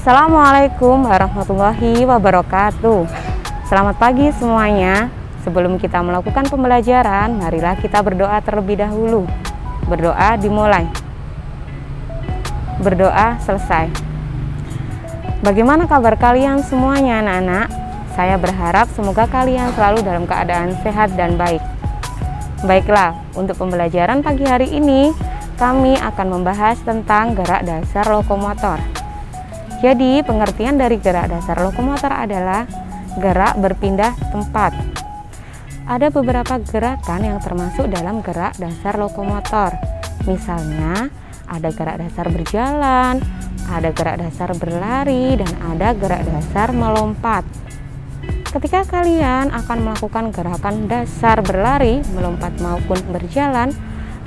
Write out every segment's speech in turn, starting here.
Assalamualaikum warahmatullahi wabarakatuh. Selamat pagi semuanya. Sebelum kita melakukan pembelajaran, marilah kita berdoa terlebih dahulu. Berdoa dimulai, berdoa selesai. Bagaimana kabar kalian semuanya anak-anak? Saya berharap semoga kalian selalu dalam keadaan sehat dan baik. Baiklah, untuk pembelajaran pagi hari ini kami akan membahas tentang gerak dasar lokomotor. Jadi, pengertian dari gerak dasar lokomotor adalah gerak berpindah tempat. Ada beberapa gerakan yang termasuk dalam gerak dasar lokomotor. Misalnya, ada gerak dasar berjalan, ada gerak dasar berlari, dan ada gerak dasar melompat. Ketika kalian akan melakukan gerakan dasar berlari, melompat maupun berjalan,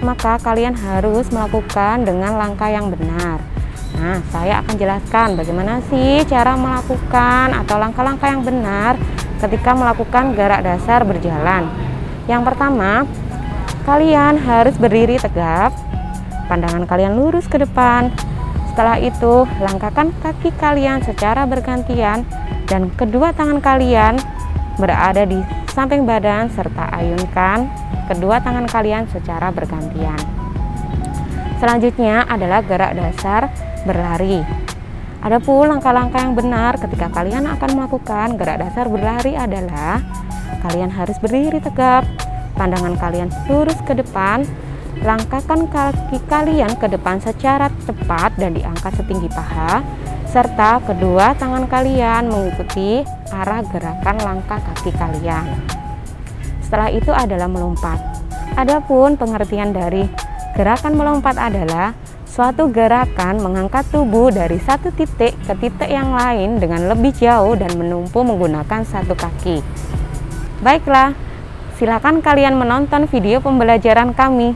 maka kalian harus melakukan dengan langkah yang benar. Nah, saya akan jelaskan bagaimana sih cara melakukan atau langkah-langkah yang benar ketika melakukan gerak dasar berjalan. Yang pertama, kalian harus berdiri tegap, pandangan kalian lurus ke depan. Setelah itu, langkahkan kaki kalian secara bergantian dan kedua tangan kalian berada di samping badan serta ayunkan kedua tangan kalian secara bergantian. Selanjutnya adalah gerak dasar berlari. Adapun langkah-langkah yang benar ketika kalian akan melakukan gerak dasar berlari adalah kalian harus berdiri tegap, pandangan kalian lurus ke depan, langkahkan kaki kalian ke depan secara cepat dan diangkat setinggi paha, serta kedua tangan kalian mengikuti arah gerakan langkah kaki kalian. Setelah itu adalah melompat. Adapun pengertian dari gerakan melompat adalah suatu gerakan mengangkat tubuh dari satu titik ke titik yang lain dengan lebih jauh dan menumpu menggunakan satu kaki. Baiklah, silakan kalian menonton video pembelajaran kami.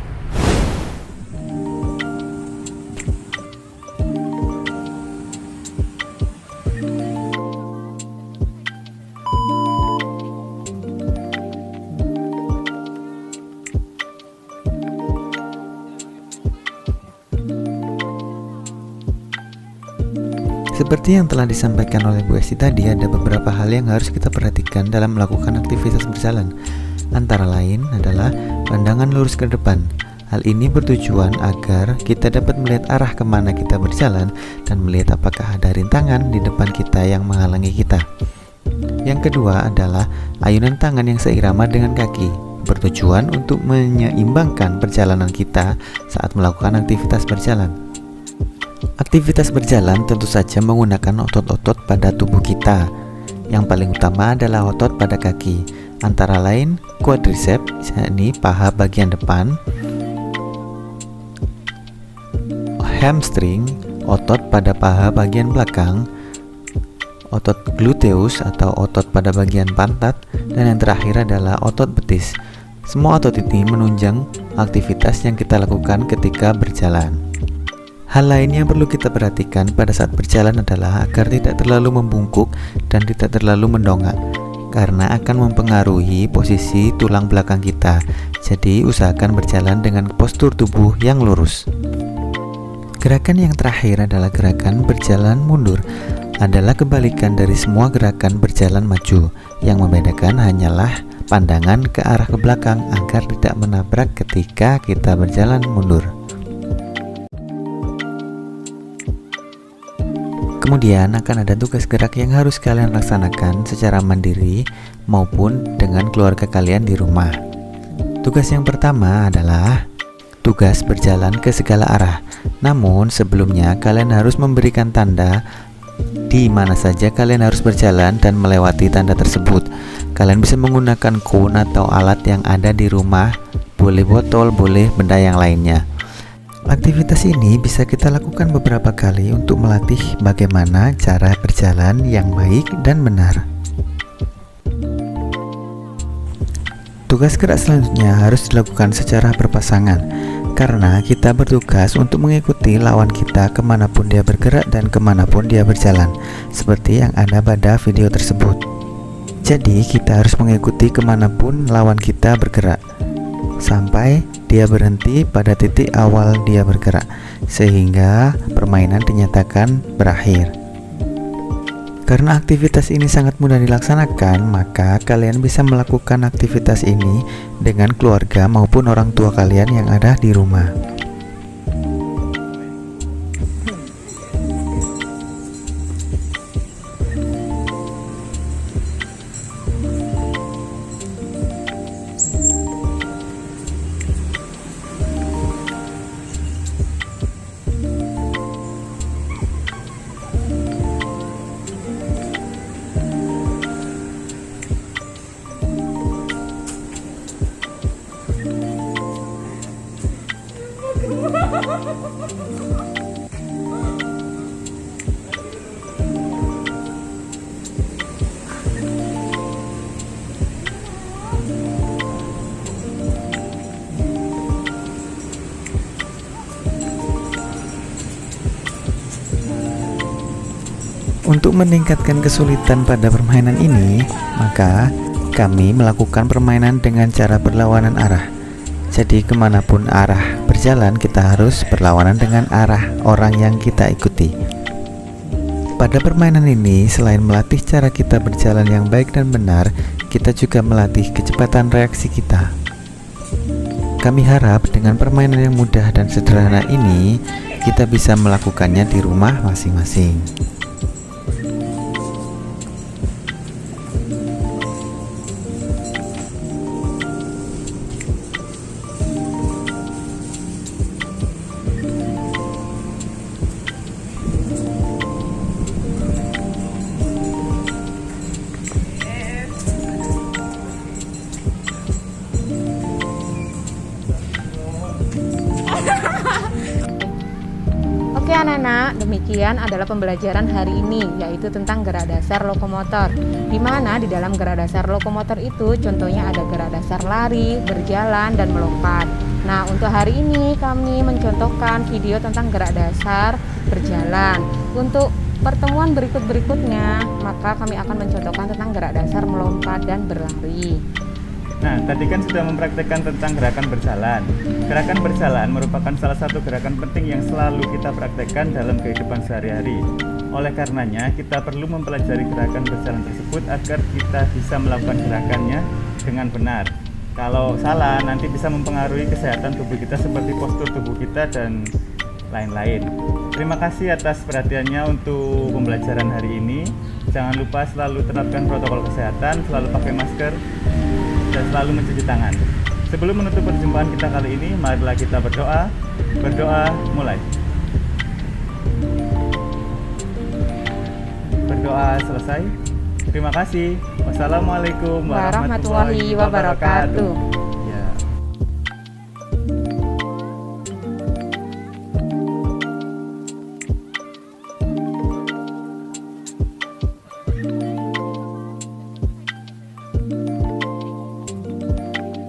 Seperti yang telah disampaikan oleh Bu Esti tadi, ada beberapa hal yang harus kita perhatikan dalam melakukan aktivitas berjalan. Antara lain adalah pandangan lurus ke depan. Hal ini bertujuan agar kita dapat melihat arah kemana kita berjalan dan melihat apakah ada rintangan di depan kita yang menghalangi kita. Yang kedua adalah ayunan tangan yang seirama dengan kaki, bertujuan untuk menyeimbangkan perjalanan kita saat melakukan aktivitas berjalan. Aktivitas berjalan tentu saja menggunakan otot-otot pada tubuh kita. Yang paling utama adalah otot pada kaki, antara lain quadriceps, yakni paha bagian depan, hamstring, otot pada paha bagian belakang, otot gluteus atau otot pada bagian pantat, dan yang terakhir adalah otot betis. Semua otot ini menunjang aktivitas yang kita lakukan ketika berjalan. Hal lain yang perlu kita perhatikan pada saat berjalan adalah agar tidak terlalu membungkuk dan tidak terlalu mendongak, karena akan mempengaruhi posisi tulang belakang kita. Jadi usahakan berjalan dengan postur tubuh yang lurus. Gerakan yang terakhir adalah gerakan berjalan mundur. Adalah kebalikan dari semua gerakan berjalan maju. Yang membedakan hanyalah pandangan ke arah ke belakang agar tidak menabrak ketika kita berjalan mundur. Kemudian akan ada tugas gerak yang harus kalian laksanakan secara mandiri maupun dengan keluarga kalian di rumah. Tugas yang pertama adalah tugas berjalan ke segala arah. Namun sebelumnya kalian harus memberikan tanda di mana saja kalian harus berjalan dan melewati tanda tersebut. Kalian bisa menggunakan cone atau alat yang ada di rumah, boleh botol, boleh benda yang lainnya. Aktivitas ini bisa kita lakukan beberapa kali untuk melatih bagaimana cara berjalan yang baik dan benar. Tugas gerak selanjutnya harus dilakukan secara berpasangan, karena kita bertugas untuk mengikuti lawan kita kemanapun dia bergerak dan kemanapun dia berjalan, seperti yang ada pada video tersebut. Jadi kita harus mengikuti kemanapun lawan kita bergerak, sampai dia berhenti pada titik awal dia bergerak, sehingga permainan dinyatakan berakhir. Karena aktivitas ini sangat mudah dilaksanakan, maka kalian bisa melakukan aktivitas ini dengan keluarga maupun orang tua kalian yang ada di rumah. Untuk meningkatkan kesulitan pada permainan ini, maka kami melakukan permainan dengan cara berlawanan arah. Jadi kemanapun arah berjalan, kita harus berlawanan dengan arah orang yang kita ikuti. Pada permainan ini, selain melatih cara kita berjalan yang baik dan benar, kita juga melatih kecepatan reaksi kita. Kami harap dengan permainan yang mudah dan sederhana ini, kita bisa melakukannya di rumah masing-masing. Oke anak-anak, demikian adalah pembelajaran hari ini, yaitu tentang gerak dasar lokomotor. Di mana di dalam gerak dasar lokomotor itu contohnya ada gerak dasar lari, berjalan, dan melompat. Nah, untuk hari ini kami mencontohkan video tentang gerak dasar berjalan. Untuk pertemuan berikut-berikutnya, maka kami akan mencontohkan tentang gerak dasar melompat dan berlari. Nah, tadi kan sudah mempraktekkan tentang gerakan berjalan. Gerakan berjalan merupakan salah satu gerakan penting yang selalu kita praktekkan dalam kehidupan sehari-hari. Oleh karenanya, kita perlu mempelajari gerakan berjalan tersebut agar kita bisa melakukan gerakannya dengan benar. Kalau salah, nanti bisa mempengaruhi kesehatan tubuh kita seperti postur tubuh kita dan lain-lain. Terima kasih atas perhatiannya untuk pembelajaran hari ini. Jangan lupa selalu terapkan protokol kesehatan, selalu pakai masker, dan selalu mencuci tangan. Sebelum menutup perjumpaan kita kali ini, marilah kita berdoa. Berdoa mulai. Berdoa selesai. Terima kasih. Wassalamualaikum warahmatullahi wabarakatuh.